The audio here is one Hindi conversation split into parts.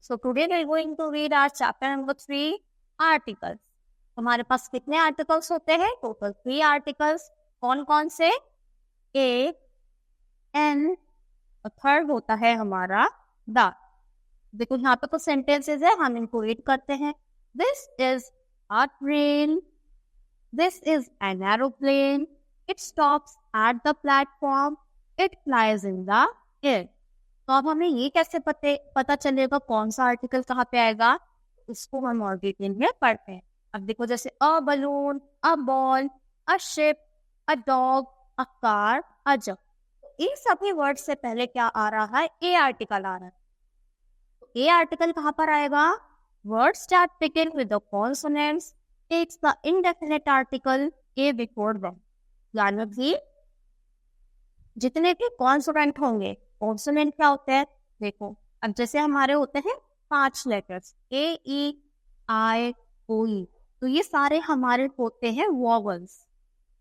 So today we are going to read our chapter number 3, articles. हमारे पास कितने आर्टिकल्स होते हैं? Total 3 articles. कौन कौन से? ए, एन और थर्ड होता है हमारा द. देखो यहाँ पे कुछ सेंटेंसेस है, हम इनको रीड करते हैं. This is a train. This is an aeroplane. It stops at the platform. It flies in the air. तो अब हमें ये कैसे पता चलेगा कौन सा आर्टिकल कहाँ पे आएगा? इसको हम और डिटेल में पढ़ते हैं. अब देखो जैसे a balloon, a ball, a ship, a dog, a car, a jug. तो इन सभी वर्ड से पहले क्या आ रहा है? ए आर्टिकल आ रहा है. तो ए आर्टिकल कहाँ पर आएगा? Words that begin with the consonants takes the indefinite article a before them. यानी कि जितने भी कॉन्सोनेंट होंगे, कॉन्सोनेंट क्या होते हैं? देखो अब जैसे हमारे होते हैं 5 लेटर्स ए, ई, आई, ओ, ई. तो ये सारे हमारे होते हैं वोवल्स.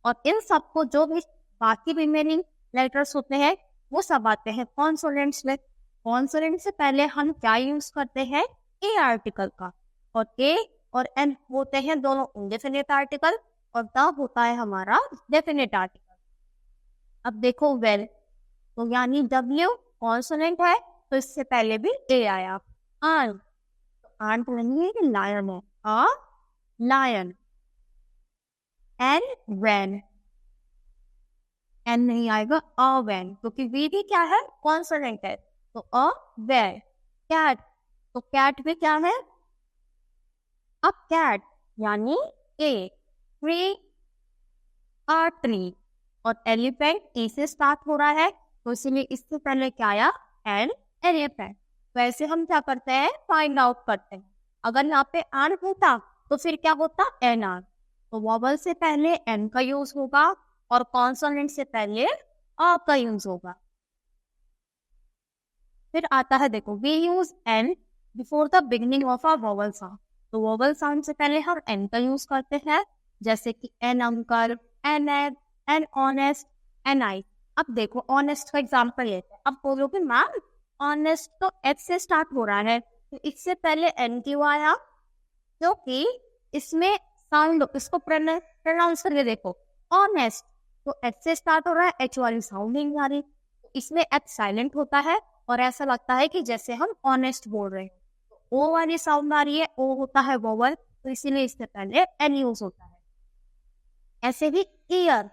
और इन सबको जो भी बाकी रिमेनिंग लेटर्स होते हैं वो सब आते हैं कॉन्सोनेंट्स में. कॉन्सोनेंट से पहले हम क्या यूज करते हैं? ए आर्टिकल का. और ए और एन होते हैं दोनों इंडेफिनिट आर्टिकल और द होता है हमारा डेफिनिट आर्टिकल. अब देखो वेल, तो यानी W कॉन्सोनेंट है तो इससे पहले भी ए आया. आन, तो आन तो नहीं है कि लायन है. A lion. An van. An नहीं आएगा. अ वैन, क्योंकि वी भी क्या है? कॉन्सोनेंट है. तो अ वैन. कैट, तो कैट भी क्या है? अब कैट यानी ए. Tree, a tree. और एलिफेंट ए से स्टार्ट हो रहा है तो इसीलिए इससे पहले क्या आया? An elephant. वैसे हम क्या करते हैं? फाइंड आउट करते हैं. अगर यहाँ पे आन होता तो फिर क्या होता? N R. तो वॉवल से पहले एन का यूज होगा और कॉन्सोनेंट से पहले अ का यूज होगा. फिर आता है देखो, we use an before the beginning of a vowel sound. तो वॉवल साउंड से पहले हम एन का यूज करते हैं, जैसे कि an uncle, an egg, an honest, an eye. अब देखो ऑनेस्ट का एग्जाम्पल लेते हैं. अब बोलोगे मैम ऑनेस्ट तो एच से स्टार्ट हो रहा है तो इससे पहले एन क्यों आया? क्योंकि इसमें साउंड, इसको प्रोनाउंस करके देखो. ऑनेस्ट तो एच से स्टार्ट हो रहा है, एच वाली साउंड नहीं आ रही तो इसमें एच साइलेंट होता है और ऐसा लगता है कि जैसे हम ऑनेस्ट बोल रहे हैं. ओ वाली साउंड आ रही है, ओ होता है वोवल तो इसीलिए इससे पहले एन यूज होता है. ऐसे भी ईयर,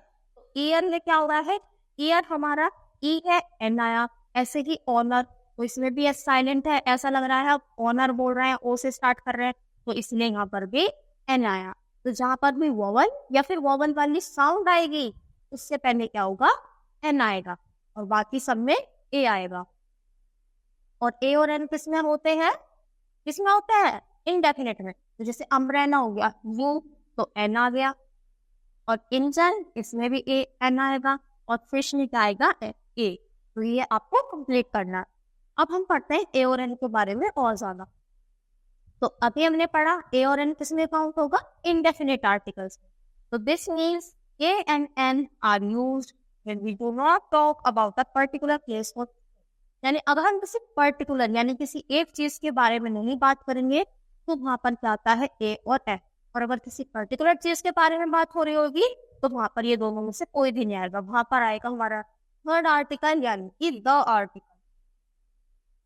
ईयर में क्या हो रहा है? ईयर हमारा ई है, एन आया. ऐसे ही ऑनर, तो इसमें भी एस साइलेंट है, ऐसा लग रहा है आप ऑनर बोल रहे हैं, ओ से स्टार्ट कर रहे हैं तो इसलिए यहाँ पर भी एन आया. तो जहां पर भी वोवल या फिर वोवल वाली साउंड आएगी उससे पहले क्या होगा? एन आएगा और बाकी सब में ए आएगा. और ए और एन किसमें होते हैं? किसमें होते हैं? इनडेफिनेट में. तो जैसे अम्ब्रेला हो गया यू, तो एन आ गया. और इंजन, इसमें भी ए एन आएगा. और फिश में क्या आएगा? ए. तो ये आपको कंप्लीट करना है. अब हम पढ़ते हैं ए और एन के बारे में और ज्यादा. तो अभी हमने पढ़ा ए और एन किसमें काउंट होगा? Indefinite articles. तो this means A and an are used when we do not talk about a particular place. यानी अगर हम किसी पर्टिकुलर यानी किसी एक चीज के बारे में नहीं बात करेंगे तो वहां पर क्या आता है? ए और एन. और अगर किसी पर्टिकुलर चीज के बारे में बात हो रही होगी तो वहां पर ये दोनों में से कोई भी नहीं आएगा. वहां पर आएगा हमारा थर्ड आर्टिकल यानी कि द आर्टिकल.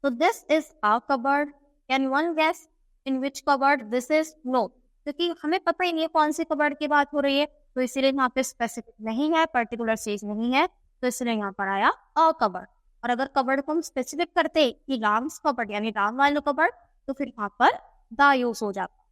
तो this is a cupboard. Can one guess in which cupboard this is? No, क्योंकि हमें पता ही नहीं है कौन सी कबर्ड की बात हो रही है तो इसीलिए यहाँ पे स्पेसिफिक नहीं है, पर्टिकुलर चीज नहीं है तो इसलिए यहाँ पर आया अ कबर्ड. और अगर कबर्ड को हम स्पेसिफिक करते कि राम्स कबर्ड यानी राम वाले कबर्ड तो फिर यहाँ पर द यूज हो जाता.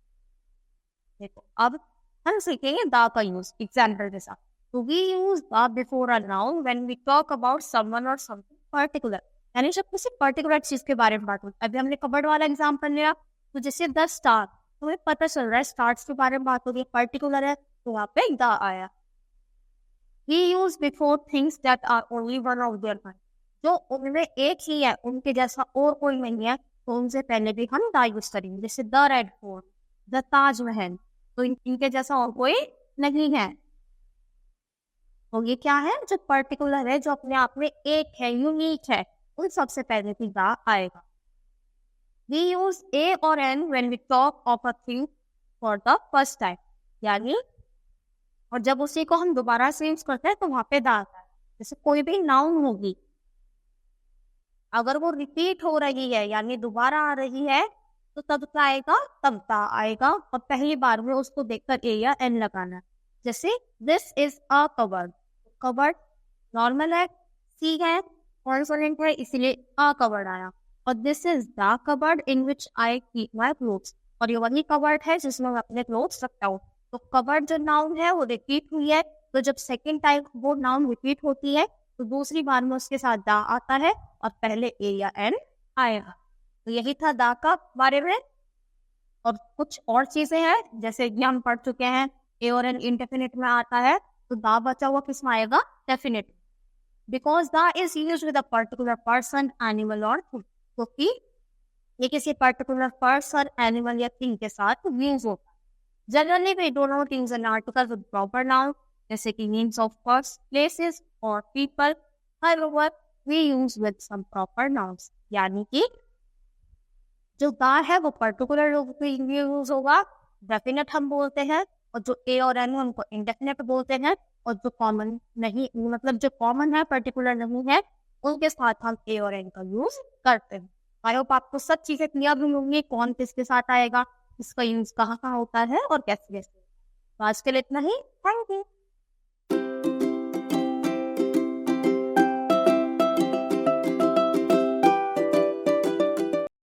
देखो अब हम सीखेंगे द का यूज एग्जाम्पल के साथ. तो we use the before a noun when we talk about someone और समथिंग पर्टिकुलर. यानी जब किसी पर्टिकुलर चीज के बारे में बात होती. अभी हमने कबर्ड वाला एग्जाम्पल लिया तो जैसे द स्टार, तो हमें पता चल रहा है स्टार्स के बारे में बात हो रही है, पर्टिकुलर है तो वहाँ पे द आया. We use before things that are only one of their kind. जो उनमें एक ही है, उनके जैसा और कोई नहीं है तो उनसे पहले भी हम द यूज करेंगे. जैसे the red fort, the Taj Mahal, तो इनके जैसा और कोई नहीं है. तो ये क्या है? जो पर्टिकुलर है, जो अपने आप में एक है, यूनिक है, उन सबसे पहले भी द आएगा. We use a or n when we talk of a thing for the first time. यानी और जब उसी को हम दोबारा से यूज करते हैं तो वहां पे दा आता है। जैसे कोई भी नाउन होगी, अगर वो रिपीट हो रही है यानी दोबारा आ रही है तो तब क्या आएगा, तब दा आएगा, और पहली बार में उसको देखकर ए या एन लगाना है। जैसे this is a cupboard, cupboard normal है, सी है, कॉन्सोनेंट है, इसलिए अ कबर्ड आया। और this is the cupboard in which I keep my clothes, और ये वही कबर्ड है जिसमें मैं अपने क्लोथ्स रखता हूँ। तो कबर्ड जो नाउन है वो रिपीट हुई है, तो जब सेकेंड टाइम वो नाउन रिपीट होती है तो दूसरी बार में उसके साथ दा आता है और पहले ए या एन आएगा। तो यही था दा का बारे में। और कुछ और चीजें हैं जैसे कि हम पढ़ चुके हैं, ए और एन इंडेफिनिट में आता है, तो दा बचा हुआ किस में आएगा, definite. Because the is used with a particular person, animal और थिंग, क्योंकि ये किसी पर्टिकुलर पर्सन, एनिमल या थिंग के साथ यूज होता है। Generally we don't know things and articles with proper noun, जैसे कि नेम्स ऑफ पर्स, प्लेसेस और people. However, we use with some proper nouns, यानी कि जो दा है वो पर्टिकुलर यूज होगा, डेफिनेट हम बोलते हैं, और जो ए और एन है उनको इंडेफिनेट बोलते हैं, और जो कॉमन नहीं, मतलब जो कॉमन है पर्टिकुलर नहीं है, उनके साथ हम ए और एन का यूज करते हैं। आई होप आपको सब चीजें क्लियर भी होंगी, कौन किसके साथ आएगा, इसका यूज कहाँ कहाँ होता है और कैसे कैसे। तो आज के लिए इतना ही, थैंक यू।